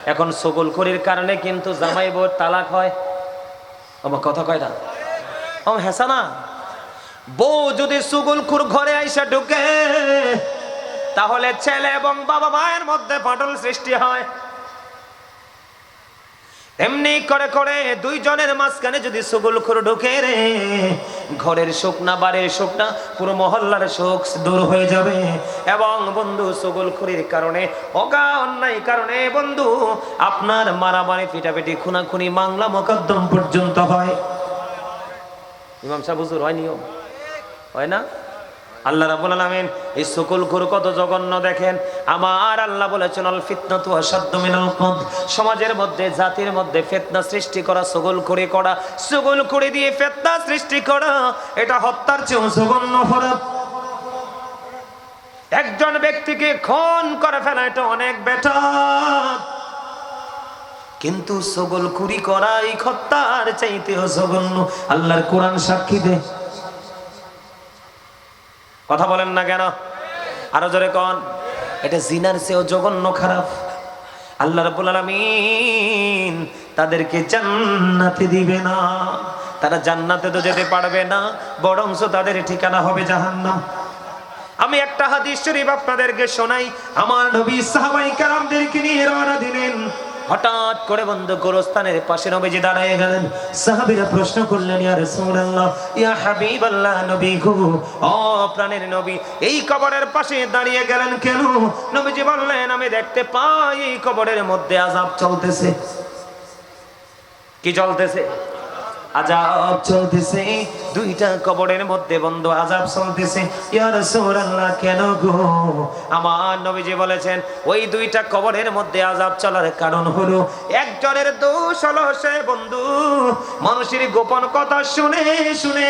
এখন সগলখড়ির কারণে কিন্তু জামাই বউ তালাক হয়। আমার কথা কয় না? ও হেসা না। বউ যদি সগলখড় ঘরে আইসা ঢুকে তাহলে ছেলে এবং বাবা মায়ের মধ্যে ফাটল সৃষ্টি হয়। এমনি করে করে দুইজনের মাঝখানে যদি সগলখড় ঢুকে রে, ঘরের সুখ না বাড়ির সুখ না পুরো মহল্লার সুখ দূর হয়ে যাবে। এবং বন্ধু সগলখড়ির কারণে অগা অন্যায় কারণে বন্ধু আপনার মারামারি পিটাপিটি খুনাখুনি মামলা মোকদ্দম পর্যন্ত হয়। ইমাম সাহেব হুজুর হয় নিয়ম হয় না? আল্লাহ রাব্বুল আলামিন এই সগলখড় কত জঘন্য দেখেন। আমার আল্লাহ বলেছেন আল ফিতনাতু আশাদ্দু মিনাল কতল। সমাজের মধ্যে জাতির মধ্যে ফিতনা সৃষ্টি করা, সগলখড়ি করা, সগলখড়ি দিয়ে ফিতনা সৃষ্টি করা এটা হত্যার চেয়েও জঘন্য অপরাধ। একজন ব্যক্তিকে খুন করে ফেলা এটা অনেক বেটার, কিন্তু সগলখড়ি করা এই হত্যার চাইতেও জঘন্য। আল্লাহর কোরআন সাক্ষী দেয়। কথা বলেন না কেন? আরো জোরে কোন। এটা জিনার চেয়েও জঘন্য খারাপ। আল্লাহ রাব্বুল আলামিন তাদেরকে জান্নাতে দিবে না। তারা জান্নাতে তো যেতে পারবে না, বরঞ্চ তাদের ঠিকানা হবে জাহান্নাম। আমি একটা হাদিস শরীফ আপনাদেরকে শোনাই। আমার নবী সাহাবায়ে কেরামদেরকে নিয়ে রওনা দিলেন। হঠাৎ করে বন্ধু গোরস্থানের পাশে নবীজি দাঁড়িয়ে গেলেন। সাহাবীরা প্রশ্ন করলেন, ইয়া রাসূলুল্লাহ, ইয়া হাবিবাল্লাহ, নবী গো, ও প্রাণের নবী, এই কবরের পাশে দাঁড়িয়ে গেলেন কেন? নবীজি বললেন, আমি দেখতে পাই এই কবরের মধ্যে আযাব চলতেছে। কি চলতেছে? আযাব চলতেছে। দুইটা কবরের মধ্যে বন্ধু আযাব চলতেছে। ইয়া রাসূলুল্লাহ, কেন গো? আমার নবীজি বলেছেন, ওই দুইটা কবরের মধ্যে আযাব চলার কারণ হলো একজনের দোষ হলো সে বন্ধু মানুষের গোপন কথা শুনে শুনে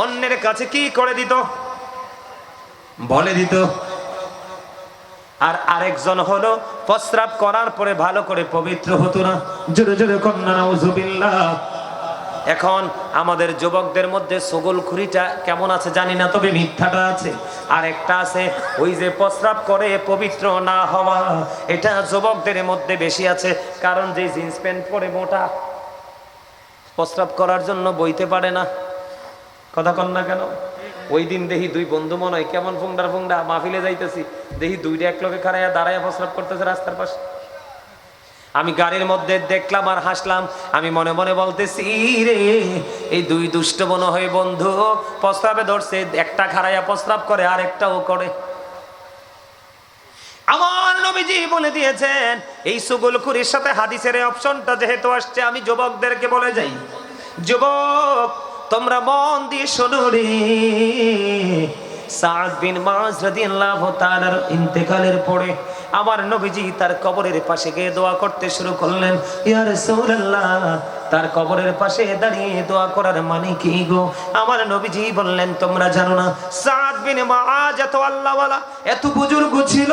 অন্যের কাছে কি করে দিত? বলে দিত। আর আরেকজন হলো প্রস্রাব করার পরে ভালো করে পবিত্র হতো না। জোরে জোরে কন্যা নাউযুবিল্লাহ। এখন আমাদের যুবকদের মধ্যে সগলখড়িটা কেমন আছে জানি না, তবে মিথ্যাটা আছে। আর একটা আছে ওই যে প্রস্রাব করে পবিত্র না হওয়া, এটা যুবকদের মধ্যে বেশি আছে। কারণ যে জিন্স প্যান্ট পরে মোটা, প্রস্রাব করার জন্য বইতে পারে না। কথা কন না কেন? ওই দিন দেখি দুই বন্ধু মনে হয় কেমন ফুংডার ফুংডা মাহফিলে যাইতেছি, দেখি দুইটা এক লগে খাড়াইয়া দাঁড়াইয়া প্রস্রাব করতেছে রাস্তার পাশে। আমি গাড়ির মধ্যে দেখলাম আর হাসলাম। আমি মনে মনে বলতেছি, রে এই দুই দুষ্ট মনে হয় বন্ধু প্রস্রাবে ধরছে, একটা খাড়াইয়া প্রস্রাব করে আর একটাও করে। আমার নবীজি বলে দিয়েছেন এই সগলখড়ির সাথে হাদিসের অপশনটা যেহেতু আসছে, আমি যুবকদেরকে বলে যাই, যুবক তোমরা মন দিয়ে শোনো রে। সাদ বিন মুআজ রাদিয়াল্লাহু তাআলার ইন্তেকালের পরে আমার নবীজি তার কবরের পাশে গিয়ে দোয়া করতে শুরু করলেন। ইয়া রাসূলুল্লাহ, তার কবরের পাশে দাঁড়িয়ে দোয়া করার মানে কি গো? আমার নবীজি বললেন, তোমরা জানো না সাদ বিন মুআজ এত আল্লাহওয়ালা, এত বুজুর্গ ছিল,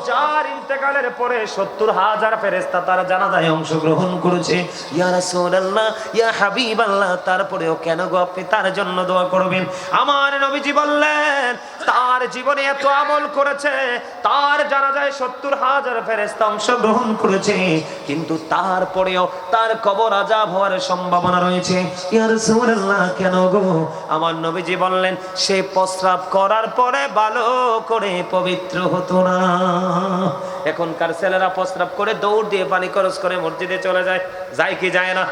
যার ইন্তেকালের পরে ৭০,০০০ ফেরেশতা তার জানাজায় অংশগ্রহণ করেছে। ইয়া রাসূলুল্লাহ, ইয়া হাবিবাল্লাহ, তারপরেও কেন গো আপনি তার জন্য দোয়া করবেন? আমার নবীজি বললেন, তার জীবনে এত আমল করেছে, তার জানাজায় ৭০,০০০ ফেরেশতা অংশগ্রহণ করেছে, কিন্তু তারপরেও তার কবর আযাব হওয়ার সম্ভাবনা রয়েছে। ইয়া রাসূলুল্লাহ, কেন গো? আমার নবীজি বললেন, সে প্রস্রাব করার পরে ভালো করে পবিত্র হতো না। এখনকার ছেলেরা প্রস্রাব করে দৌড় দিয়ে পানি খরচ করে মসজিদে চলে যায়, যায় কি যায় না?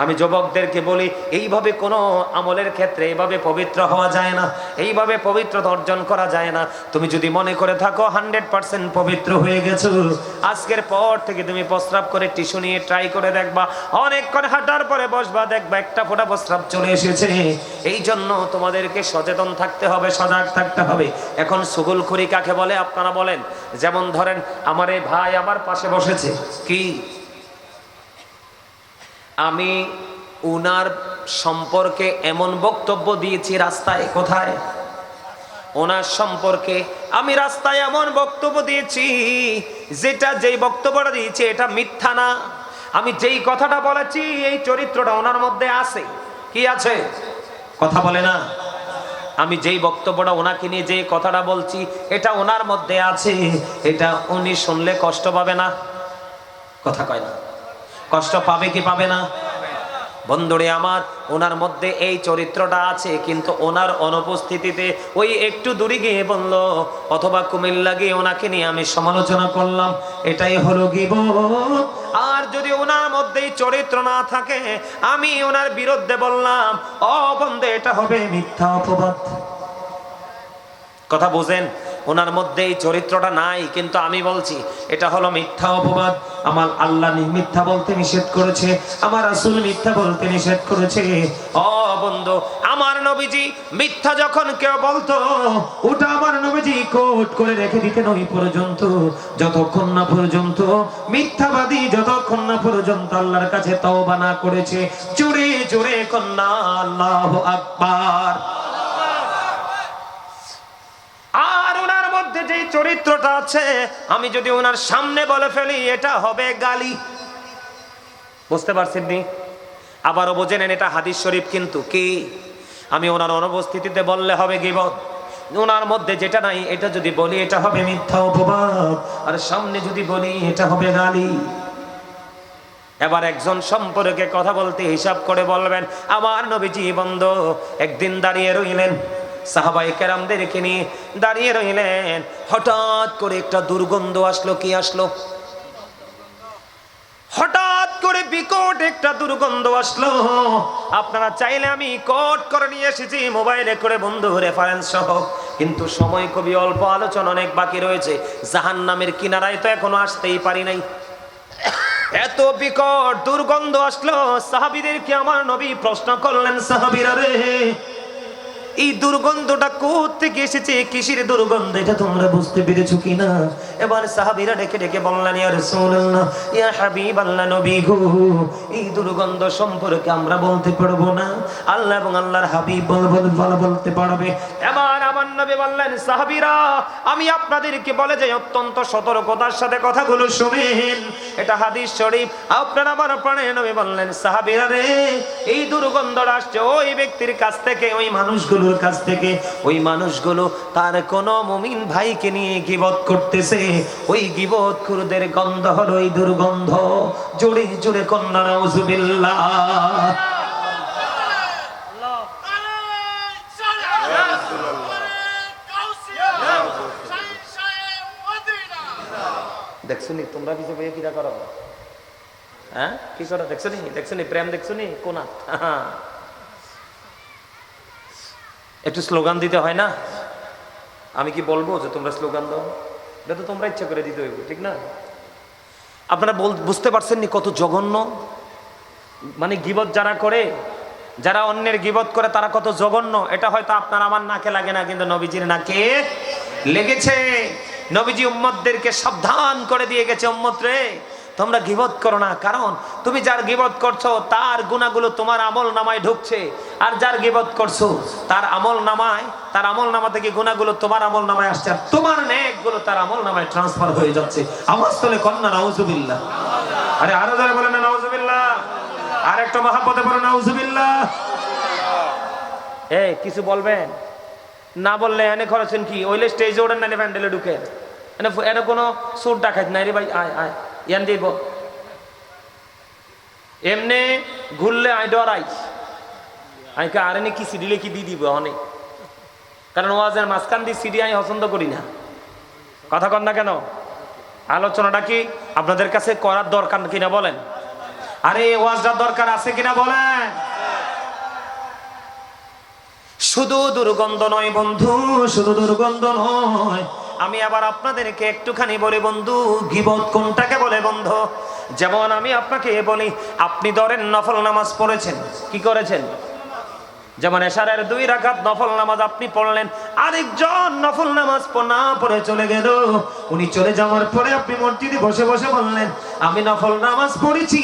আমি যুবকদেরকে বলি, এইভাবে কোনো আমলের ক্ষেত্রে এইভাবে পবিত্র হওয়া যায় না, এইভাবে পবিত্রতা অর্জন করা যায় না। তুমি যদি মনে করে থাকো 100% পবিত্র হয়ে গেছো, আজকের পর থেকে তুমি প্রস্রাব করে টিস্যু নিয়ে ট্রাই করে দেখবা, অনেকক্ষণ হাঁটার পরে বসবা, দেখবা একটা ফোঁটা প্রস্রাব চলে এসেছে। এই জন্য তোমাদেরকে সচেতন থাকতে হবে, সজাগ থাকতে হবে। এখন সগলখড়ি কাকে বলে আপনারা বলেন? যেমন ধরেন আমার এই ভাই আমার পাশে বসেছে, কি আমি উনার সম্পর্কে এমন বক্তব্য দিয়েছি রাস্তায়, কোথায়? ওনার সম্পর্কে আমি রাস্তায় এমন বক্তব্য দিয়েছি যেটা, যেই বক্তব্যটা দিয়েছি এটা মিথ্যা না। আমি যেই কথাটা বলেছি এই চরিত্রটা ওনার মধ্যে আছে। কি আছে? কথা বলে না। আমি যেই বক্তব্যটা ওনাকে নিয়ে যে কথাটা বলছি এটা ওনার মধ্যে আছে, এটা উনি শুনলে কষ্ট পাবে না? কথা কয় না? কষ্ট পাবে কি পাবে না? বন্ধুরে আমার, ওনার মধ্যে এই চরিত্রটা আছে, কিন্তু ওনার অনুপস্থিতিতে ওই একটু দূরে গিয়ে বলল, অথবা কুমিল্লা গিয়ে ওনাকে নিয়ে আমি সমালোচনা করলাম, এটাই হলো গীবত। আর যদি ওনার মধ্যে চরিত্র না থাকে, আমি ওনার বিরুদ্ধে বললাম, ও বন্ধু, এটা হবে মিথ্যা অপবাদ। কথা বুঝেন? ওনার মধ্যে এই চরিত্রটা নাই, কিন্তু আমি বলছি এটা হলো মিথ্যা অপবাদ। আমার আল্লাহ মিথ্যা বলতে নিষেধ করেছে, আমার রাসূল মিথ্যা বলতে নিষেধ করেছে। ও বন্ধু, আমার নবীজি মিথ্যা যখন কেউ বলতো, ওটা আমার নবীজি কোট করে রেখে দিতেন ওই পর্যন্ত, যতক্ষণ না পর্যন্ত মিথ্যাবাদী, যতক্ষণ না পর্যন্ত আল্লাহর কাছে তওবা না করেছে। জোরে জোরে কন্যা আল্লাহু আকবার। আর ওনার মধ্যে যে চরিত্রটা আছে, আমি যদি ওনার সামনে বলে ফেলি, এটা হবে গালি। বুঝতে পারছেন নি? আবারও বোঝেন, এটা হাদিস শরীফ, কিন্তু কি আমি ওনার অনুপস্থিতিতে বললে হবে গীবত। ওনার মধ্যে যেটা নাই, এটা যদি বলি, এটা হবে মিথ্যা অপবাদ। আর সামনে যদি বলি, এটা হবে গালি। এবার একজন সম্পর্কে কথা বলতে হিসাব করে বলবেন, আমার নবীজি বন্ধু একদিন দাঁড়িয়ে রইলেন, সাহাবায়ে কেরামদেরকে নিয়ে দাঁড়িয়ে রইলেন। হঠাৎ করে একটা দুর্গন্ধ আসলো। কি আসলো? হঠাৎ করে বিকট একটা দুর্গন্ধ আসলো। আপনারা চাইলে আমি কোট করে নিয়ে এসেছি মোবাইলে করে বন্ধু, রেফারেন্স সহ, কিন্তু সময় খুবই অল্প, আলোচনা অনেক বাকি রয়েছে। জাহান্নামের কিনারায় তো এখনো আসতেই পারি নাই। এত বিকট দুর্গন্ধ আসলো, সাহাবীদেরকে আমার নবী প্রশ্ন করলেন, সাহাবীরা রে, এই দুর্গন্ধটা কোত্থেকে এসেছে, কিসের দুর্গন্ধ, এটা তোমরা বুঝতে পেরেছো কিনা? এবার সাহাবীরা ডেকে ডেকে বললেন, ইয়া রাসূলুল্লাহ, ইয়া হাবিবাল্লাহ, নবী গো, এই দুর্গন্ধ সম্পর্কে আমরা বলতে পারবো না, আল্লাহ এবং আল্লাহর হাবিব বলতে পারবে। এবার আমার নবী বললেন, সাহাবীরা, আমি আপনাদেরকে বলে যাই, অত্যন্ত সতর্কতার সাথে কথাগুলো শুনেন, এটা হাদিস শরীফ। আপনারা আমার প্রাণের নবী বললেন, সাহাবীরা রে, এই দুর্গন্ধটা আসছে ওই ব্যক্তির কাছ থেকে, ওই মানুষগুলোর কাছ থেকে। ওই মানুষগুলো তার কোন মুমিন ভাইকে নিয়ে গীবত করতেছে। ওই গীবতখোরদের গন্ধ হলো এই দুর্গন্ধ। জোরে জোরে কন্যা নাউজুবিল্লাহ। দেখছনি তোমরা পিছে বইয়ে কিরা করো? হ্যাঁ, কি করো? দেখছনি প্রেম, দেখছনি কোনা? একটু স্লোগান দিতে হয় না? আমি কি বলবো যে তোমরা স্লোগান দাও? এটা তো তোমরা ইচ্ছা করে দিতে হইব, ঠিক না? আপনারা বুঝতে পারছেন নি কত জঘন্য? মানে গীবত যারা করে, যারা অন্যের গীবত করে, তারা কত জঘন্য। এটা হয়তো আপনার আমার নাকে লাগে না, কিন্তু নবীজির নাকে লেগেছে। নবীজি উম্মতদেরকে সাবধান করে দিয়ে গেছে, উম্মত রে, তোমরা গীবত করো না, কারণ তুমি যার গীবত করছো তার গুনাহগুলো তোমার আমল নামায় ঢুকছে, আর যার গীবত করছো তার আমল নামা থেকে গুনাহগুলো তোমার আমল নামায় আসছে, আর তোমার নেকগুলো তার আমল নামায় ট্রান্সফার হয়ে যাচ্ছে। আওয়াজ তোলে কন্যা নাউজুবিল্লাহ। আরে আরো যারা বলেন না নাউজুবিল্লাহ, আর একটা মহাব্বতে বলেন নাউজুবিল্লাহ। এই কিছু বলবেন না? বললে এনে খরচেন কি? ওইলে স্টেজে ওঠেন না, প্যান্ডেলে ঢুকেন। এনে কোনো সুর ডাকাত নাই রে ভাই, আয় আয় ইয়ান দিব। এমনে ঘুরলে আই ডরাইস, আমি কে আরে কি সিডিলে কি দিয়ে দিব অনেক, কারণ ওয়াজের মাঝখান দিয়ে সিডি আমি পছন্দ করি না। কথা কন না কেন? আলোচনাটা কি আপনাদের কাছে করার দরকার কিনা বলেন? আরে ওয়াজটার দরকার আছে কিনা বলেন? শুধু দুর্গন্ধ নয় বন্ধু, শুধু দুর্গন্ধ নয়, আমি আবার আপনাদেরকে একটুখানি বলি বন্ধু, গীবত কোনটাকে বলে বন্ধু। যেমন আমি আপনাকে বলি, আপনি ধরেন নফল নামাজ পড়েছেন, কি করেছেন? যেমন এশারের 2 রাকাত নফল নামাজ আপনি পড়লেন, আরেকজন নফল নামাজ না পড়ে চলে গেল। উনি চলে যাওয়ার পরে আপনি মসজিদে বসে বসে বললেন, আমি নফল নামাজ পড়েছি,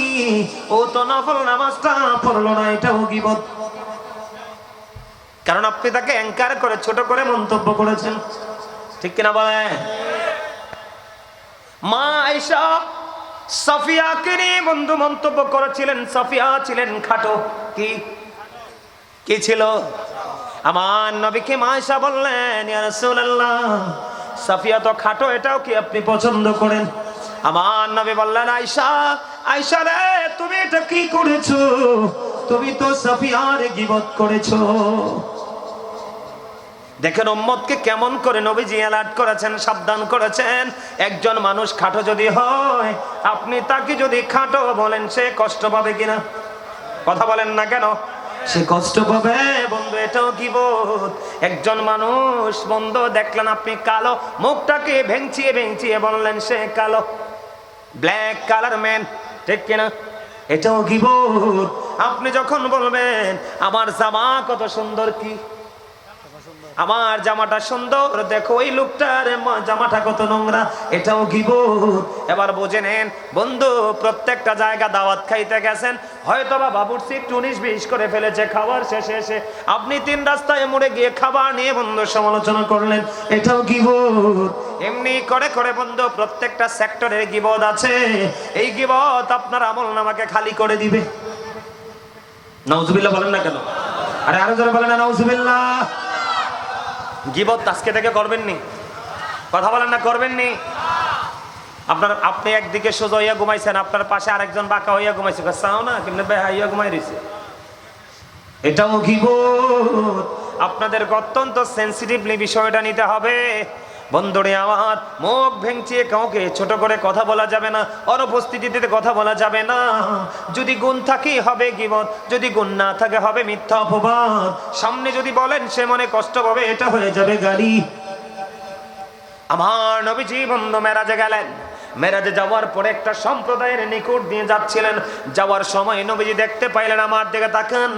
ও তো নফল নামাজটা পড়লো না, এটাও গীবত। কারণ আপনি তাকে অ্যাঙ্কার করে ছোট করে মন্তব্য করেছেন, ঠিক কিনা বলেন? মা আয়েশা সাফিয়াকে নিয়ে বন্ধু মন্তব্য করেছিলেন, সাফিয়া ছিলেন খাটো। কি ছিল? আমার নবীকে মা আয়েশা বললেন, ইয়া রাসূলুল্লাহ, সাফিয়া তো খাটো, এটাও কি আপনি পছন্দ করেন? আমার নবী বললেন, আয়েশা, আয়েশা রে, তুমি এটা কি করেছো? তুমি তো সাফিয়ার গীবত করেছো। দেখেন উম্মতকে কেমন করে নবীজি অ্যালার্ট করেছেন, সাবধান করেছেন। একজন মানুষ খাটো যদি হয়, আপনি তাকে যদি খাটো বলেন, সে কষ্ট পাবে কিনা? কথা বলেন না কেন? সে কষ্ট পাবে বন্ধু, এটাও গীবত। একজন মানুষ বন্ধু দেখলেন আপনি কালো, মুখটাকে ভেঙচিয়ে ভেঙচিয়ে বললেন সে কালো, ব্ল্যাক কালার ম্যান, ঠিক কিনা? এটাও গীবত। আপনি যখন বলবেন আমার জামা কত সুন্দর, কি আমার জামাটা সুন্দর, দেখো ওই লোকটার জামাটা কত নোংরা, এটাও গীবত। এবার বুঝে নেন বন্ধু, প্রত্যেকটা জায়গা দাওয়াত খাইতে গেছেন, হয়তো বা বাবুর্চি একটু 19-20 করে ফেলেছে, খাবার শেষে এসে আপনি 3 রাস্তায় মোড়ে গিয়ে খাবার নিয়ে বন্ধু সমালোচনা করলেন, এটাও গীবত। এমনি করে করে বন্ধু প্রত্যেকটা সেক্টরের গীবত আছে। এই গীবত আপনার আমলনামাকে খালি করে দিবে। নাউজুবিল্লাহ বলেন না কেন? আরে আরো জোরে বলেন না নাউজুবিল্লাহ। গীবত আজকে থেকে করবেন নি? কথা বলেন না, করবেন নি? আপনি একদিকে সোজা হইয়া ঘুমাইছেন, আপনার পাশে আরেকজন বাঁকা হইয়া ঘুমাইছে, চাও না কিন্তু বেহাইয়া ঘুমাই রয়েছে, এটাও গীবত। আপনাদের অত্যন্ত সেন্সিটিভলি বিষয়টা নিতে হবে। বন্ধুরে আমার, মুখ ভেঙচিয়ে কাউকে ছোট করে কথা বলা যাবে না, অনুপস্থিতিতে কথা বলা যাবে না। যদি গুণ থাকে হবে গীবত, যদি গুণ না থাকে হবে মিথ্যা অপবাদ। সামনে যদি বলেন সে মনে কষ্ট পাবে, এটা হয়ে যাবে গালি। আমার নবীজি বন্ধু মেরাজে গেলেন। মেরাজে যাওয়ার পরে একটা সম্প্রদায়ের নিকট দিয়ে যাচ্ছিলেন। যাওয়ার সময় নবীজি দেখতে পাইলেন, আমার দিকে তাকান,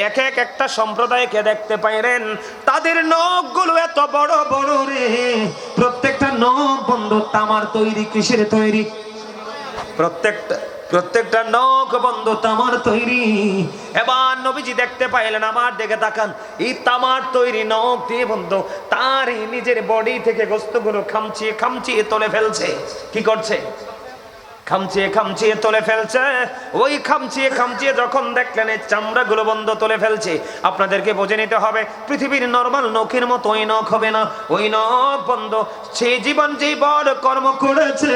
এক এক একটা সম্প্রদায়কে দেখতে পাইলেন, তাদের নখগুলো এত বড় বড় রে, প্রত্যেকটা নখ বন্ধু তামার তৈরি। কিসের তৈরি? প্রত্যেকটা নখ বন্ধু তামার তৈরি। এবার নবীজি দেখতে পাইলেন, আমার দিকে তাকান, এই তামার তৈরি নখ দিয়ে বন্ধু তার নিজের বডি থেকে গোস্তগুলো খামচিয়ে খামচিয়ে তুলে ফেলছে। কি করছে? খামচিয়ে খামচিয়ে তুলে ফেলছে। ওই খামচিয়ে খামচিয়ে যখন দেখলেন এই চামড়াগুলো বন্ধ তুলে ফেলছে, আপনাদেরকে বুঝে নিতে হবে পৃথিবীর নরমাল নখের মতো ওই নখ হবে না। ওই নখ বন্ধ সে জীবন যে বড় কর্ম করেছে,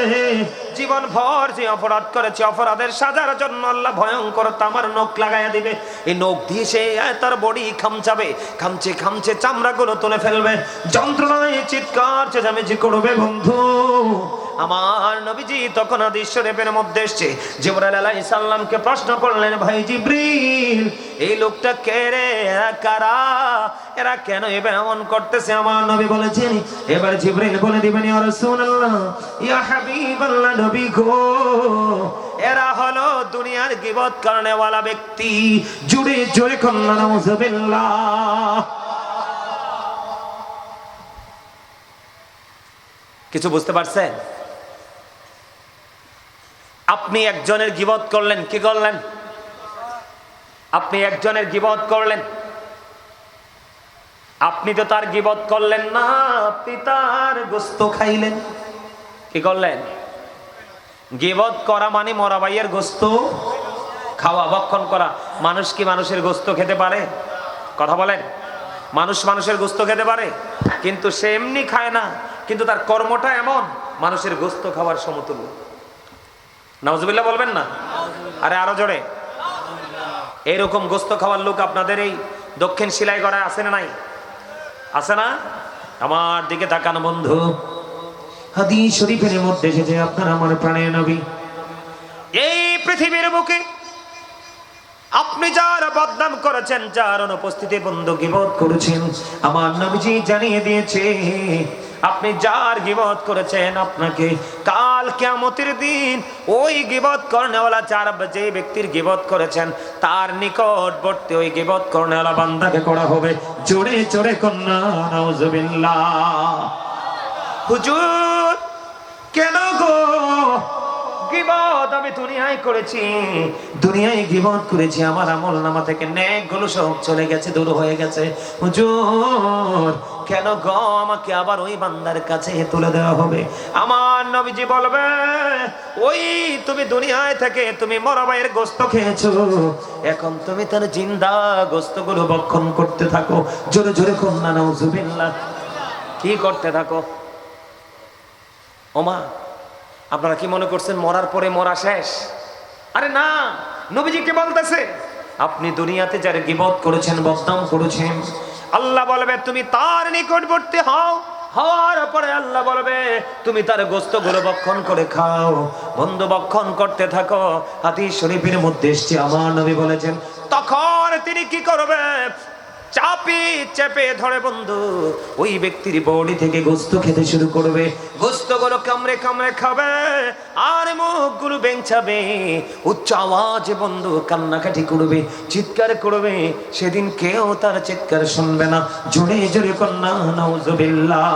জীবন ভর যে অপরাধ করেছে, অপরাধের সাজার জন্য আল্লাহ ভয়ঙ্কর তামার নখ লাগাইয়া দিবে। এই নখ দিয়ে সে তার বডি খামচাবে, খামচে খামচে চামড়াগুলো তুলে ফেলবে, যন্ত্রণায় চিৎকার চেঁচামেচি করবে বন্ধু। আমার নবীজি তখন হাদিস শরীফের মধ্যে এসেছে, জিবরাইল আলাইহিস সালামকে প্রশ্ন করলেন, ভাই জিবরিল, এই লোকটা কে রে, এরা কারা, এরা কেন এবার এমন করতেছে? আমার নবী বলেছেন, এবার জিবরাইল বলে দিবেন, ইয়া রাসূলুল্লাহ, ইয়া হাবিবাল্লাহ, নবী গো, এরা হলো দুনিয়ার গীবত করনেওয়ালা ব্যক্তি। জুড়ে জোরে কন্না নাউযুবিল্লাহ। কিছু বুঝতে পারছেন? আপনি একজনের গীবত করলেন, কি করলেন? আপনি একজনের গীবত করলেন, আপনি তো তার গীবত করলেন না, আপনি তার গোশত খাইলেন। কি করলেন? গীবত করা মানে মরা ভাইয়ের গোশত খাওয়া, ভক্ষণ করা। মানুষ কি মানুষের গোশত খেতে পারে? কথা বলেন। মানুষ মানুষের গোশত খেতে পারে, কিন্তু সে এমনি খায় না, কিন্তু তার কর্মটা এমন মানুষের গোশত খাওয়ার সমতুল্য। নাউজুবিল্লাহ বলবেন না? আরে আরো জোরে। এইরকম গোশত খাওয়ার লোক আপনাদের এই দক্ষিণ শিলাইগড়ায় আছে না নাই? আছে না? আমার দিকে তাকান বন্ধু, হাদিস শরীফের মধ্যে এসেছে, আপনার আমার প্রাণের নবী এই পৃথিবীর বুকে আপনি যার বদনাম করেছেন, যার অনুপস্থিতি বন্ধু গীবত করেছেন, আমার নবীজি জানিয়ে দিয়েছে, আপনি যার গীবত করেছেন, আপনাকে কাল কিয়ামতের দিন ওই গীবত করনেওয়ালা, যার যে ব্যক্তির গীবত করেছেন তার নিকটবর্তী ওই গীবত করনেওয়ালা বান্দাকে করা হবে। জোরে জোরে কন্না নাউজুবিল্লাহ। হুজুর কেন গো? গীবত আমি দুনিয়ায় করেছি, দুনিয়ায় গীবত করেছি, আমার আমলনামা থেকে নেকগুলো সব চলে গেছে, দূর হয়ে গেছে। হুজুর কেন গো আমাকে আবার ওই বান্দার কাছে তুলে দেওয়া হবে? আমার নবীজি বলবে, ওই তুমি দুনিয়ায় থেকে তুমি মরা ভাইয়ের গোশত খেয়েছো, এখন তুমি তার জিন্দা গোশতগুলো ভক্ষণ করতে থাকো। জোরে জোরে কন্না নাউজুবিল্লাহ। কি করতে থাকো? ওমা আপনারা কি মনে করছেন মরার পরে মরা শেষ? আরে না, নবীজি কে বলতেছে, আপনি দুনিয়াতে যার গীবত করেছেন, বদনাম করেছেন, আল্লাহ বলবে তুমি তার নিকটবর্তী হও, হওয়ার পরে আল্লাহ বলবে তুমি তার গোশতগুলো ভক্ষণ করে খাও, বন্ধু ভক্ষণ করতে থাকো। হাদিস শরীফের মধ্যে এসেছে, আমার নবী বলেছেন তখন তিনি কি করবে, চাপি চেপে ধরে বন্ধু ওই ব্যক্তির বডি থেকে গোশত খেতে শুরু করবে, গোশতগুলো কামড়ে কামড়ে খাবে আর মুখগুলো বেঞ্চাবে, উচ্চ আওয়াজে বন্ধু কান্নাকাটি করবে, চিৎকার করবে। সেদিন কেউ তার চিৎকার শুনবে না। জোরে জোরে কন্যা নাউজুবিল্লাহ।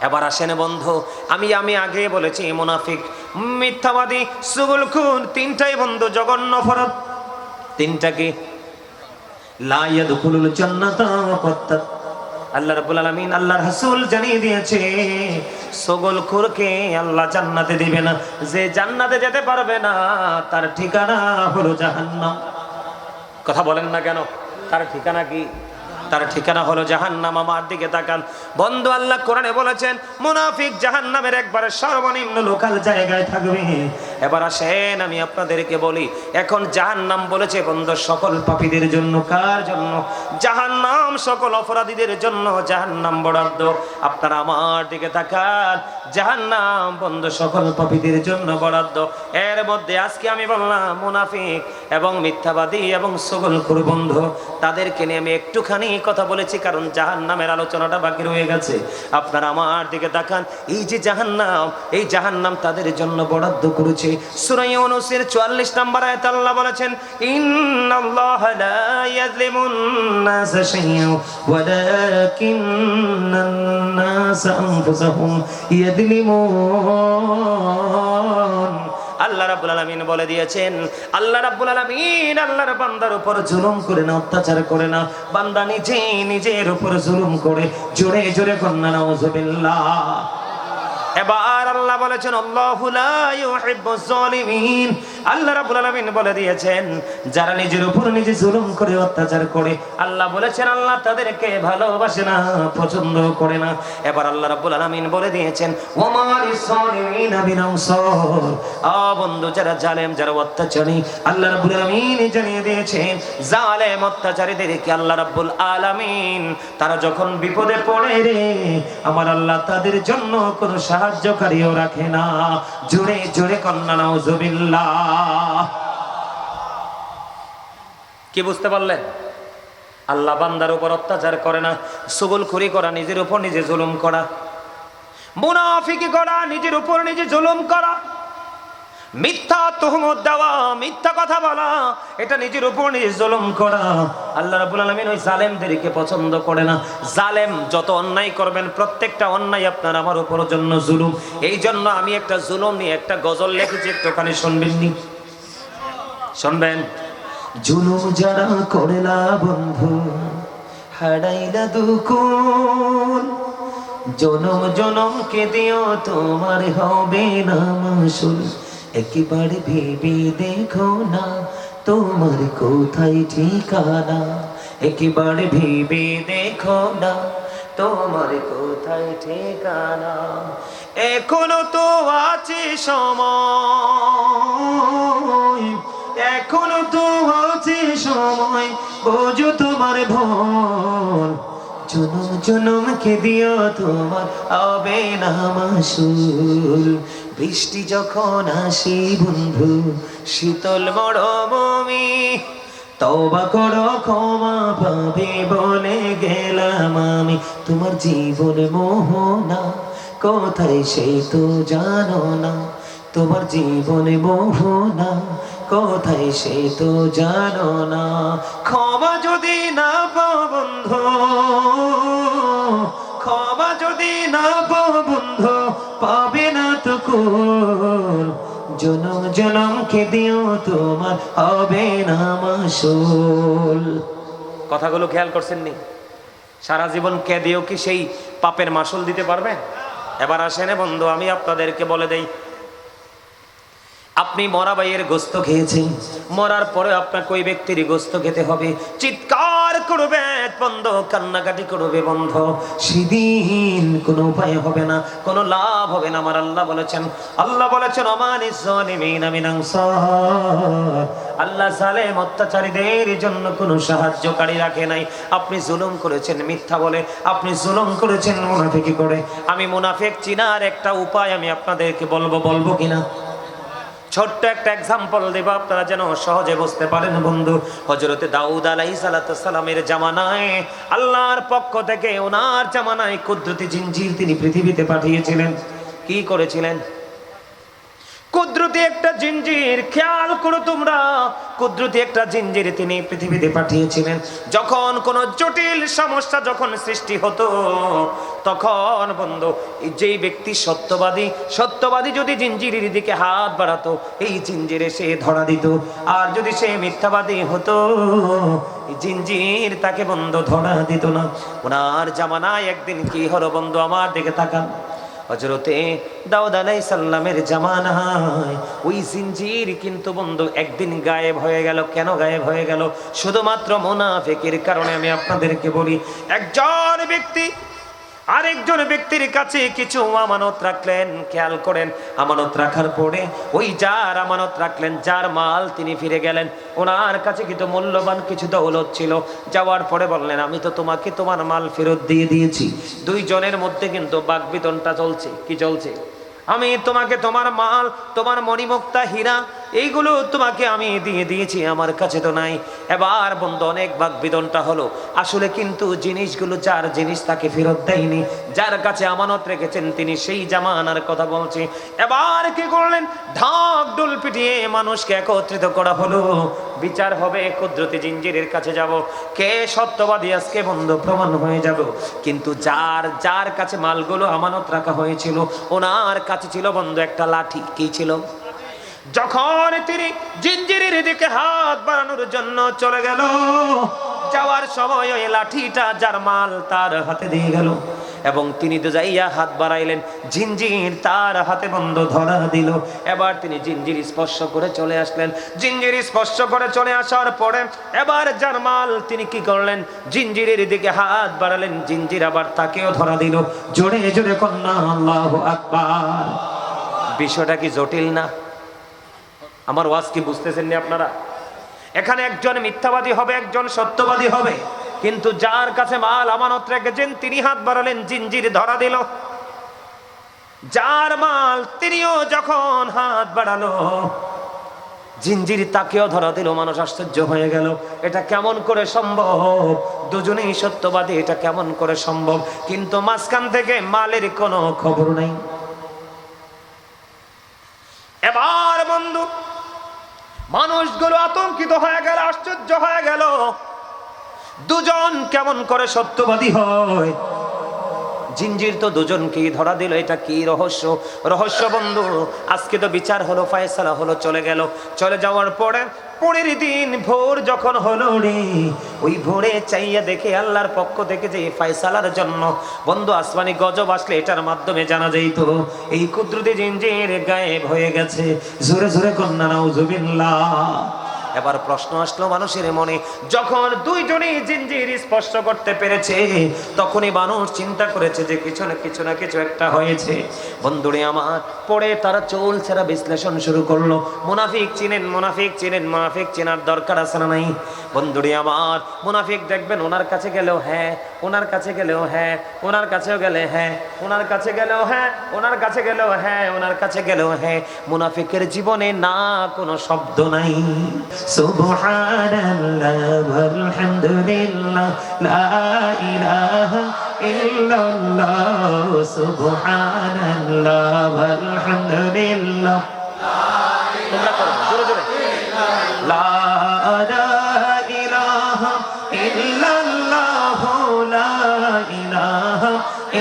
এবার আসেন বন্ধু, আমি আগে বলেছি মুনাফিক, মিথ্যাবাদী, চুগলখোর, তিনটাই বন্ধু জঘন্য অপরাধ। তিনটা কি? লা ইয়াদখুলুল জান্নাতা ফাত্তাক। আল্লাহ রাব্বুল আলামিন, আল্লাহর রাসূল জানিয়ে দিয়েছে চুগলখোরকে আল্লাহ জান্নাতে দিবে না। যে জান্নাতে যেতে পারবে না তার ঠিকানা হলো জাহান্নাম। কথা বলেন না কেন? তার ঠিকানা কি? তার ঠিকানা হলো জাহান্নাম। আমার দিকে তাকান বন্ধু, আল্লাহ কোরআনে বলেছেন মুনাফিক জাহান্নামের একবারে সর্বনিম্ন লোকাল জায়গায় থাকবে। এবার আসেন আমি আপনাদেরকে বলি, এখন জাহান্নাম বলেছে বন্ধু সকল পাপীদের জন্য। কার জন্য? জাহান্নাম সকল অপরাধীদের জন্য জাহান্নাম বরাদ্দ। আপনারা আমার দিকে তাকান, জাহান্নাম বন্ধু সকল পাপীদের জন্য বরাদ্দ। এর মধ্যে আজকে আমি বললাম মুনাফিক এবং মিথ্যাবাদী এবং চুগলখোর বন্ধু, তাদেরকে নিয়ে আমি একটুখানি কথা বলেছি, কারণ জাহান্নামের আলোচনাটা বাকি রয়ে গেছে। আপনারা আমার দিকে তাকান, এই যে জাহান্নাম, এই জাহান্নাম তাদের জন্য বরাদ্দ করেছে। সূরা ইউনূসের ৪৪ নম্বর আয়াতে আল্লাহ বলেছেন ইন্নাল্লাহা লা ইয়াযলিমুন নাসা শাইআন ওয়ালাকিন্নান নাসা আনফুসাহুম ইয়াযলিমুন। আল্লাহ রাব্বুল আলামিন বলে দিয়েছেন, আল্লাহ রাব্বুল আলামিন আল্লাহর বান্দার উপর জুলুম করে না, অত্যাচার করে না, বান্দা নিজের উপর জুলুম করে। জোরে জোরে কন্না নাউজুবিল্লাহ। এবার আল্লাহ বলেছেন আল্লাহু লা ইউহিব্বুজ জালিমিন। আল্লাহ রাব্বুল আলামিন বলে দিয়েছেন যারা নিজের উপর নিজে জুলুম করে, অত্যাচার করে, আল্লাহ বলেছেন আল্লাহ তাদেরকে ভালোবাসে না, পছন্দ করে না। এবার আল্লাহ রাব্বুল আলামিন বলে দিয়েছেন ওয়া মা লিস-সালিমিনা মিন আনসার। বন্ধু যারা জালেম, যারা অত্যাচারী, আল্লাহ রাব্বুল আলামিন জানিয়ে দিয়েছেন জালেম অত্যাচারীদেরকে আল্লাহ রাব্বুল আলামিন তারা যখন বিপদে পড়ে রে আমার আল্লাহ তাদের জন্য কোনো সাহায্যকারীও রাখে না। জোরে জোরে কন্না নাউজুবিল্লাহ। কি বুঝতে পারলেন? আল্লাহ বান্দার উপর অত্যাচার করে না, চুগলখড়ি করা, নিজের উপর নিজে জুলুম করা, মুনাফিকি করা, নিজের উপর নিজে জুলুম করা, মিথ্যা তুহমত দেওয়া, মিথ্যা কথা বলা, এটা নিজের উপর নিজে জুলুম করা। আল্লাহ রাব্বুল আলামিন ওই জালেমদেরকে পছন্দ করে না। জালেম যত অন্যায় করবেন প্রত্যেকটা অন্যায় আপনার আমার উপর জন্য জুলুম। এই জন্য আমি একটা জুলুম নিয়ে একটা গজল লিখেছি, একটুখানি শুনবেন নি? শুনবেন? জুলুম যারা করলা বন্ধু হারাইলা দুকুল, জনম জনমকে দিও তোমার হবে না মাসুল। একবার ভেবে দেখো না তোমার কোথায় ঠিকানা, একবার ভেবে দেখো না তোমার কোথায় ঠিকানা। এখনো তো আছে সময়, এখনো তো আছে সময়, বোঝো তোমার ভুল। জনম জনমকে দিও তোমার হবে না মাসুল। বৃষ্টি যখন আসে বন্ধু শীতল মরুভূমি, তওবা করো ক্ষমা পাবে বলে গেলাম আমি। তোমার জীবন মোহনা কোথায় সে তো জানো না, তোমার জীবন মোহনা কোথায় সে তো জানো না। ক্ষমা যদি না পাও বন্ধু, ক্ষমা যদি না পাও বন্ধু পাবে না তো কুল। জনম জনমকে দিও তোমার হবে না মাসুল। কথাগুলো খেয়াল করছেন নি? সারা জীবন কে দিও কি সেই পাপের মাসুল দিতে পারবে? এবার আসেন বন্ধু আমি আপনাদেরকে বলে দেই, আপনি মরা ভাইয়ের গোস্ত খেয়েছেন, মরার পরে আপনাকে ওই ব্যক্তির গোস্ত খেতে হবে। চিৎকার করবে বন্ধ, কান্নাকাটি করবে বন্ধ, সেদিন কোনো উপায় হবে না, কোনো লাভ হবে না। আমার আল্লাহ বলেছেন অমানিস যালিমিনা মিন আনসার, আল্লাহ জালেম অত্যাচারীদের জন্য কোনো সাহায্যকারী রাখে নাই। আপনি জুলুম করেছেন মিথ্যা বলে, আপনি জুলুম করেছেন মুনাফিকি করে। আমি মুনাফিক চিনার একটা উপায় আমি আপনাদেরকে বলবো কিনা? ছোট্ট একটা এক্সাম্পল দেব আপনারা যেন সহজে বুঝতে পারেন বন্ধু। হযরতে দাউদ আলাইহিস সালামের জামানায় আল্লাহর পক্ষ থেকে ওনার জামানায় কুদরতি জিনজির তিনি পৃথিবীতে পাঠিয়েছিলেন। কি করেছিলেন? কুদরতি একটা জিনজির, খেয়াল করো তোমরা, কুদরতি একটা জিনজির তিনি পৃথিবীতে পাঠিয়েছিলেন। যখন কোন জটিল সমস্যা যখন সৃষ্টি হতো, তখন বন্ধু যেই ব্যক্তি সত্যবাদী যদি জিনজিরের দিকে হাত বাড়াতো, এই জিনজিরে সে ধরা দিত। আর যদি সে মিথ্যাবাদী হতো, জিনজির তাকে বন্ধু ধরা দিত না। ওনার জামানায় একদিন কি হলো বন্ধু, আমার দিকে তাকান। হযরতে দাউদ আলাইহিস সালামের জামানায় ওই জিনজির কিন্তু বন্ধু একদিন গায়েব হয়ে গেল। কেন গায়েব হয়ে গেল? শুধুমাত্র মুনাফিকের কারণে। আমি আপনাদেরকে বলি, একজন ব্যক্তি আরেকজন ব্যক্তির কাছে কিছু আমানত রাখলেন। খেয়াল করেন, আমানত রাখার পরে ওই যার আমানত রাখলেন, যার মাল তিনি ফিরে গেলেন। ওনার কাছে কিন্তু মূল্যবান কিছু দৌলত ছিল। যাওয়ার পরে বললেন, আমি তো তোমাকে তোমার মাল ফেরত দিয়ে দিয়েছি। দুইজনের মধ্যে কিন্তু বাকবিতণ্ডা চলছে। কি চলছে? আমি তোমাকে তোমার মাল, তোমার মণিমুক্তা, হীরা, এইগুলো তোমাকে আমি দিয়ে দিয়েছি, আমার কাছে তো নাই। এবার বন্ধু অনেক বাকবিতণ্ডা হলো। আসলে কিন্তু জিনিসগুলো যার জিনিস তাকে ফেরত দেয়নি, যার কাছে আমানত রেখেছেন তিনি সেই জামানার কথা বলছি। এবার কি করলেন? ঢাক ঢোল পিটিয়ে মানুষকে একত্রিত করা হলো। বিচার হবে, কুদরতি জিনজিরের কাছে যাব, কে সত্যবাদী আজকে বন্ধু প্রমাণ হয়ে যাব। কিন্তু যার কাছে মালগুলো আমানত রাখা হয়েছিল, ওনার কাছে ছিল বন্ধু একটা লাঠি। কি ছিল? যখন তিনি জিনজিরের দিকে হাত বাড়ানোর জন্য চলে গেল, যাওয়ার সময় ওই লাঠিটা যার মাল তার হাতে দিয়ে গেল। এবং তিনি তো যাইয়া হাত বাড়াইলেন, জিনজির তার হাতে বন্ধ ধরা দিল। এবার তিনি জিনজির স্পর্শ করে চলে আসলেন। জিনজির স্পর্শ করে চলে আসার পরে এবার যার মাল তিনি কি করলেন? জিনজিরের দিকে হাত বাড়ালেন, জিনজির আবার তাকেও ধরা দিল। জোরে জোরে কন্যা আল্লাহু আকবার। বিষয়টা কি জটিল না? আমার ওয়াজ কি বুঝতেছেন না আপনারা? এখানে একজন মিথ্যাবাদী হবে, একজন সত্যবাদী হবে। কিন্তু যার কাছে মাল আমানত রেখেছেন তিনি হাত বাড়ালেন, জিনজির ধরা দিল। যার মাল তিনিও যখন হাত বাড়ালো, জিনজির তাকেও ধরা দিল। মানুষ আশ্চর্য হয়ে গেল, এটা কেমন করে সম্ভব? দুজনেই সত্যবাদী, এটা কেমন করে সম্ভব? কিন্তু মাঝখান থেকে মালের কোনো খবর নাই। এবার বন্ধু মানুষগুলো আতঙ্কিত হয়ে গেল, আশ্চর্য হয়ে গেল, দুজন কেমন করে সত্যবাদী হয়? জিনজির তো দুজনকেই ধরা দিল, এটা কি রহস্য বন্ধু। আজকে তো বিচার হলো, ফয়সালা হলো, চলে গেল। চলে যাওয়ার পরে পরের দিন ভোর যখন হলো রে, ওই ভোরে চাইয়া দেখে আল্লাহর পক্ষ থেকে যে ফয়সালার জন্য বন্ধু আসমানি গজব আসলে এটার মাধ্যমে জানা যাইত এই কুদরতি জিনজির গায়েব হয়ে গেছে। জোরে জোরে কন্যা নাউজুবিল্লাহ। এবার প্রশ্ন আসলো মানুষের মনে, যখন দুইজনই জিনজির স্পর্শ করতে পেরেছে, তখনই মানুষ চিন্তা করেছে যে কিছু না কিছু একটা হয়েছে। বন্ধুরে আমার, পরে তারা চলছেরা বিশ্লেষণ শুরু করলো। মুনাফিক চিনেন, মুনাফিক চেনার দরকার আছে না নাই? বন্ধুরে আমার, মুনাফিক দেখবেন ওনার কাছে গেলেও হ্যাঁ, ওনার কাছে গেলেও হ্যাঁ, ওনার কাছেও গেলে হ্যাঁ, ওনার কাছে গেলেও হ্যাঁ, ওনার কাছে গেলেও হ্যাঁ, ওনার কাছে গেলেও হ্যাঁ। মুনাফিকের জীবনে না কোনো শব্দ নাই। সুবহানাল্লাহ ওয়ালহামদুলিল্লাহ লা ইলাহা ইল্লাল্লাহ সুবহানাল্লাহ ওয়ালহামদুলিল্লাহ। তোমরা করো জোরে জোরে, লা ইলাহা ইল্লাল্লাহ লা ইলাহা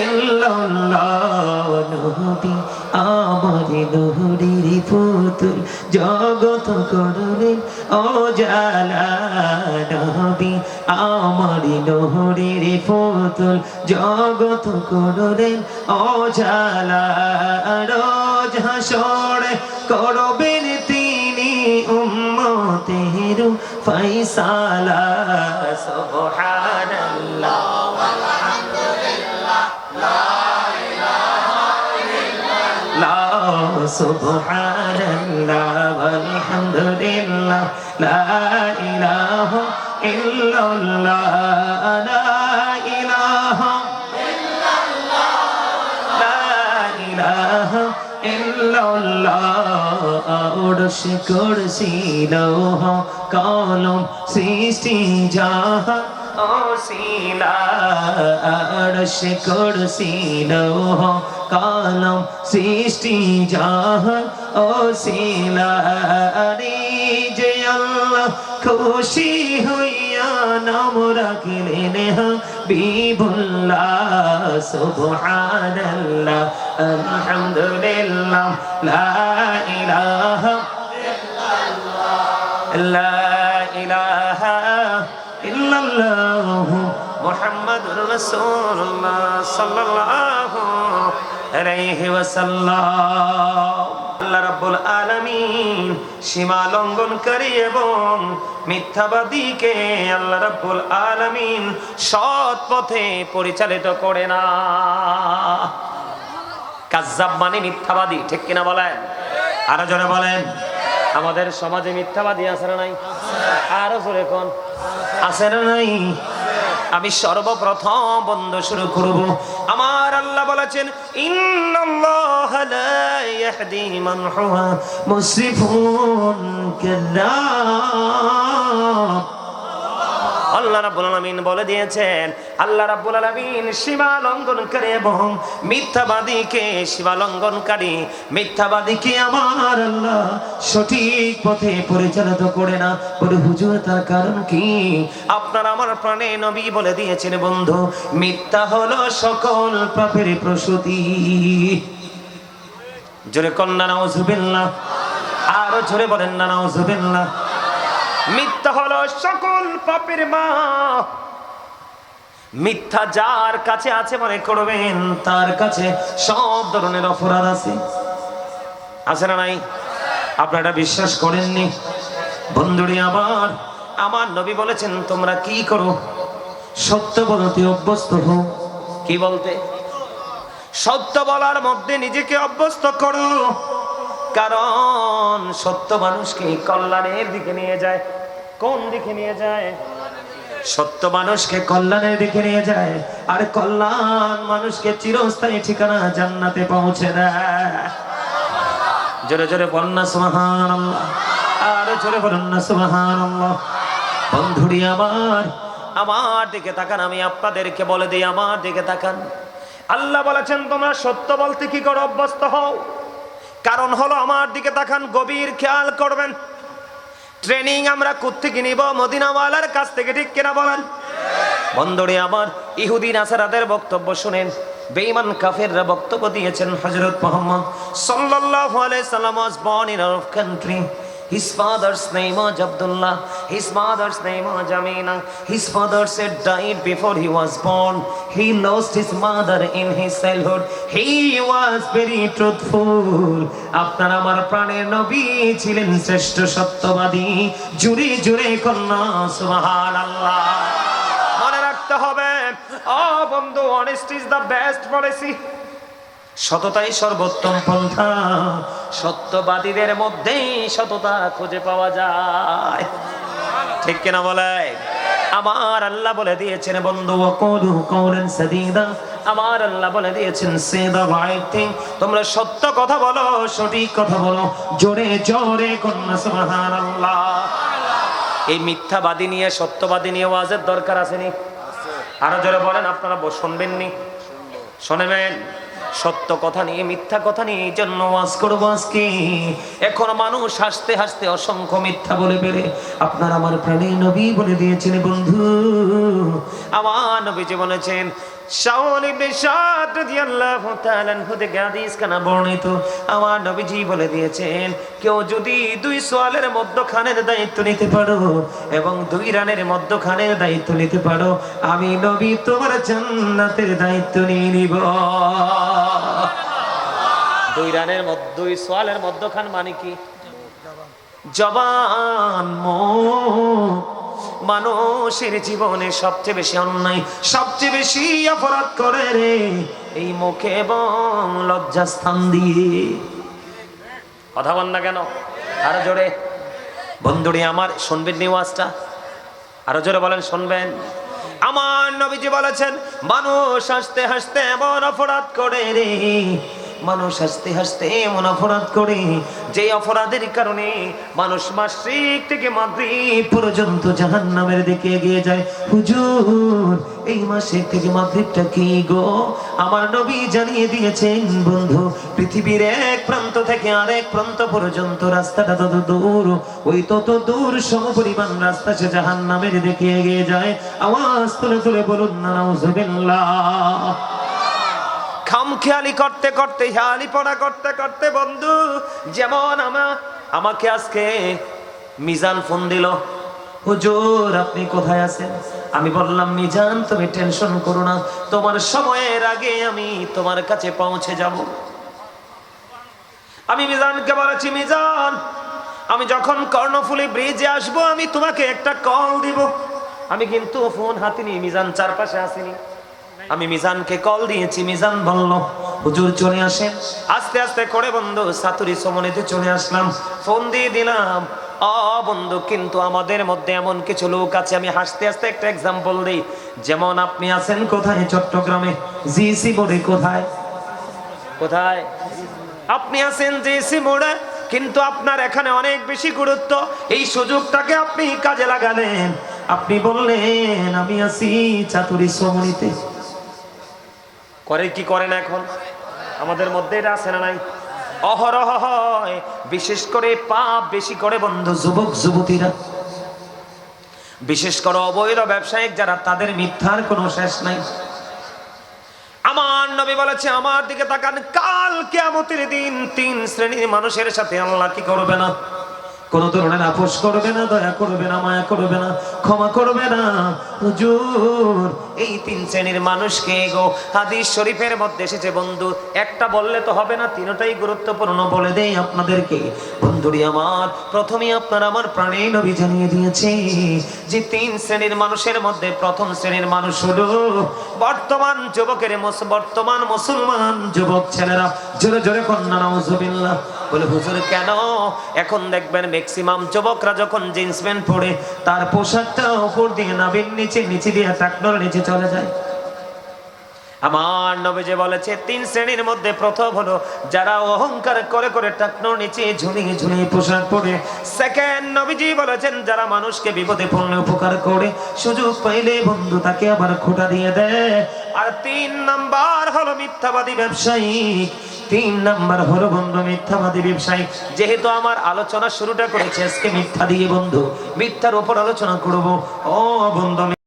ইল্লাল্লাহ। নবী আমার নূরের পুতুল, জগৎ করলেন উজালা। নবী আমার নূরের পুতুল, জগৎ করলেন উজালা। রোজ হাসরে করবেন তিনি উম্মতের ফাইসালা সুবহানাল্লাহ ওয়ালহামদুলিল্লাহ লা সুবহানাল্লাহ ওয়ালহামদুলিল্লাহ লা ইলাহা ইল্লাল্লাহ লা ইলাহা ইল্লাল্লাহ লা ইলাহা ইল্লাল্লাহ আরশ কুরসি লৌহ কলম সৃষ্টি জাহান ওসিলা আরশ কুরসি লৌহ কলম সৃষ্টি জাহান ওসিলা রে যে আল্লাহ খুশি হইয়া নাম রাখলেন হাবিবুল্লাহ সুবহানাল্লাহ আলহামদুলিল্লাহ লা ইলাহা লা ইলাহা ইল্লাল্লাহ মুহাম্মাদুর রাসূলুল্লাহ সাল্লাল্লাহু আলাইহি ওয়াসাল্লাম। আল্লাহ রাব্বুল আলামিন সীমা লঙ্ঘনকারী এবং মিথ্যাবাদীকে আল্লাহ রাব্বুল আলামিন সৎ পথে পরিচালিত করে না। কাজ্জাব মানে মিথ্যাবাদী, ঠিক কিনা বলেন? আরো জোরে বলেন। আমাদের সমাজে মিথ্যাবাদী আছে না নাই? আরো জোরে কোন আছে না নাই? আমি সর্বপ্রথম বন্ধ শুরু করব। আমার আল্লাহ বলেছেন ইন্নাল্লাহা লা ইয়াহদি মান হুয়া মুসরিফুন কাযাব। আল্লাহ রাব্বুল আলামিন বলে দিয়েছেন, আল্লাহ রাব্বুল আলামিন সীমা লঙ্ঘনকারী এবং মিথ্যাবাদীকে সীমা লঙ্ঘনকারী মিথ্যাবাদীকে আমার আল্লাহ সঠিক পথে পরিচালিত করে না। বলে হুজুর তার কারণ কি? আপনার আমার প্রাণে নবী বলে দিয়েছেন বন্ধু, মিথ্যা হলো সকল পাপের প্রসূতি। জোরে কন্যা নাউজুবিল্লাহ, আরো জোরে বলেন না নাউজুবিল্লাহ। মিথ্যা হলো সকল পাপের মা। মিথ্যা যার কাছে আছে মনে করবেন তার কাছে সব ধরনের অপরাধ আছে। আছে না নাই? আপনারা বিশ্বাস করেননি? বন্ধুরে আমার নবী বলেছেন তোমরা কি করো? সত্য বলতে অভ্যস্ত হও। কি বলতে? সত্য বলার মধ্যে নিজেকে অভ্যস্ত করো, কারণ সত্য মানুষকে কল্যাণের দিকে নিয়ে যায়। কোন দিকে নিয়ে যায়? সত্য মানুষকে কল্যাণের দিকে নিয়ে যায়, আর কল্যাণ মানুষকে চিরস্থায়ী ঠিকানা জান্নাতে পৌঁছে দেয়। জোরে জোরে বলুন না সুবহানাল্লাহ, আর জোরে বলুন না সুবহানাল্লাহ। বন্ধুরি আমার দিকে তাকান, আমি আপনাদেরকে বলে দিই আমার দিকে তাকান। আল্লাহ বলেছেন তোমরা সত্য বলতে কি করে অভ্যস্ত হও। কারণ হলো আমার দিকে তাকান, গভীর খেয়াল করবেন। ট্রেনিং আমরা কোত্থেকে নিব? মদিনাওয়ালার কাছ থেকে, ঠিক কিনা বলেন? বন্ধুরে আমার ইহুদি নাসারাদের বক্তব্য শুনেন। বেঈমান কাফেররা বক্তব্য দিয়েছেন হযরত মুহাম্মদ সাল্লাল্লাহু আলাইহি সাল্লাম was born in our country. His father's name was Abdullah. His mother's name was Amina. His father said died before he was born. He lost his mother in his childhood. He was very truthful. আপনার আমার প্রাণের নবী ছিলেন শ্রেষ্ঠ সত্যবাদী। জুড়ে জুড়ে কন্যা সুবহানাল্লাহ। মনে রাখতে হবে ও বন্ধু, honesty is the best policy. সততাই সর্বোত্তম পন্থা। সত্যবাদীদের মধ্যেই সততা খুঁজে পাওয়া যায়, ঠিক কিনা বলে? আমার আল্লাহ বলে দিয়েছেন বন্ধু ওয়াকুলু কাওলান সাদীদা। আমার আল্লাহ বলে দিয়েছেন সে দা রাইট থিং। তোমরা সত্য কথা বলো, সঠিক কথা বলো, জোরে জোরে কন্যা সুবহানাল্লাহ। এই মিথ্যাবাদী নিয়ে সত্যবাদী নিয়ে ওয়াজের দরকার আসেনি? আরো জোরে বলেন। আপনারা শুনবেননি? শুনবেন? সত্য কথা নিয়ে মিথ্যা কথা নিয়ে এই জন্য ওয়াজ করবো আজকে। এখন মানুষ হাসতে হাসতে অসংখ্য মিথ্যা বলে বেড়ে। আপনার আমার প্রাণের নবী বলে দিয়েছেন বন্ধু, আমার নবীজি বলেছেন, শাওল ইবনে শাদ রাদিয়াল্লাহু তাআলা আনহু থেকে হাদিস কানা বর্ণিত। আমার নবীজি বলে দিয়েছেন, কেউ যদি দুই সোয়ালের মধ্যখানের দায়িত্ব নিতে পারো এবং দুই রানের মধ্যখানের দায়িত্ব নিতে পারো, আমি নবী তোমার জান্নাতের দায়িত্ব নিয়ে নিব। দুই রানের মধ্যে দুই সোয়ালের মধ্যখান মানে কি? জবান মুখ মানুষের জীবনে সবচেয়ে বেশি অন্যায়, সবচেয়ে বেশি অপরাধ করে রে এই মুখে এবং লজ্জাস্থান দিয়ে। কথা বল না কেন? আরো জোরে বন্ধুরে আমার, শুনবেন নিওয়াজটা? আরো জোরে বলেন, শুনবেন? আমার নবীজি বলেছেন, মানুষ হাসতে হাসতে এমন অপরাধ করে রে, মানুষ হাসতে হাসতে এমন অপরাধ করে যে অপরাধের কারণে মানুষ মাসিক থেকে মাগরিব পর্যন্ত জাহান্নামের দিকে এগিয়ে যায়। হুজুর, এই মাসিক থেকে মাগরিবটা কি গো? আমার নবী জানিয়ে দিয়েছেন বন্ধু, পৃথিবীর এক প্রান্ত থেকে আরেক প্রান্ত পর্যন্ত রাস্তাটা তত দূর, ওই তত দূর সমপরিমাণ রাস্তা সে জাহান্নামের দিকে এগিয়ে যায়। আওয়াজ তুলে তুলে বলুন না নাউজুবিল্লাহ। খামখেয়ালি করতে করতে, হেয়ালি পড়া করতে করতে বন্ধু, যেমন আমাকে আজকে মিজান ফোন দিল, হুজুর আপনি কোথায় আছেন? আমি বললাম, মিজান তুমি টেনশন করো না, তোমার সময়ের আগে আমি তোমার কাছে পৌঁছে যাব। আমি মিজানকে বলেছি, মিজান আমি যখন কর্ণফুলী ব্রিজে আসবো আমি তোমাকে একটা কল দিব। আমি কিন্তু ফোন হাতে নিয়ে মিজান চারপাশে আসিনি, আমি মিজানকে কল দিয়েছি। মিজান বলল, হুজুর চলে আসেন। আস্তে আস্তে করে বন্ধু সাতুরি সমনিতে চলে আসলাম, ফোন দিয়ে দিলাম। বন্ধু, কিন্তু আমাদের মধ্যে এমন কিছু লোক আছে, আমি হাসতে হাসতে একটা এক্সাম্পল দিই। যেমন আপনি আছেন কোথায়? চট্টগ্রামে। জিসি মোড়ে। কোথায়? কোথায় আপনি আছেন? জিসি মোড়ে। কিন্তু আপনার এখানে অনেক বেশি গুরুত্ব, এই সুযোগটাকে আপনি কাজে লাগালেন। আপনি বললেন আমি আছি চাতুরি সমনিতে। করে কি করে না এখন আমাদের মধ্যে? এটা আছে না নাই? অহরহ হয়, বিশেষ করে পাপ বেশি করে বন্ধু যুবক যুবতীরা, বিশেষ করে অবৈধ ব্যবসায়িক যারা, তাদের মিথ্যার কোনো শেষ নাই। আমার নবী বলেছে, আমার দিকে তাকান, কাল কিয়ামতের দিন তিন শ্রেণীর মানুষের সাথে আল্লাহ কি করবে না? কোন ধরনের আপোষ করবে না, দয়া করবে না, মায়া করবে না, ক্ষমা করবে না। হুজুর এই তিন শ্রেণীর মানুষকে গো হাদিস শরীফের মধ্যে এসেছে বন্ধু, একটা বললে তো হবে না, তিনটাই গুরুত্বপূর্ণ। বলে দেই আপনাদেরকে বন্ধুরি আমার, প্রথমেই আপনার আমার প্রাণের নবী জানিয়ে দিয়েছে যে তিন শ্রেণীর মানুষের মধ্যে প্রথম শ্রেণীর মানুষ হলো বর্তমান যুবকের, বর্তমান মুসলমান যুবক ছেলেরা। জোরে জোরে কন্যা নাউজুবিল্লাহ। বলে হুজুর কেন? এখন দেখবেন ম্যাক্সিমাম যুবকরা যখন জিন্স প্যান্ট পরে তার পোশাকটা উপর দিয়ে নাভির নিচে, নিচে দিয়ে টাকনোর নিচে চলে যায়। আমার নবীজি বলেছে তিন শ্রেণীর মধ্যে প্রথম হলো যারা অহংকার করে করে টাকনোর নিচে ঝুলিয়ে ঝুলিয়ে পোশাক পরে। সেকেন্ড নবীজি বলেছেন যারা মানুষকে বিপদে পড়লে উপকার করে, সুযোগ পাইলে বন্ধু তাকে আবার খোঁটা দিয়ে দেয়। আর তিন নাম্বার হলো মিথ্যাবাদী ব্যবসায়ী। তিন নাম্বার হলো বন্ধু মিথ্যাবাদী ব্যবসায়ী। যেহেতু আমার আলোচনা শুরুটা করেছে আজকে মিথ্যা দিয়ে বন্ধু, মিথ্যার উপর আলোচনা করব। ও বন্ধু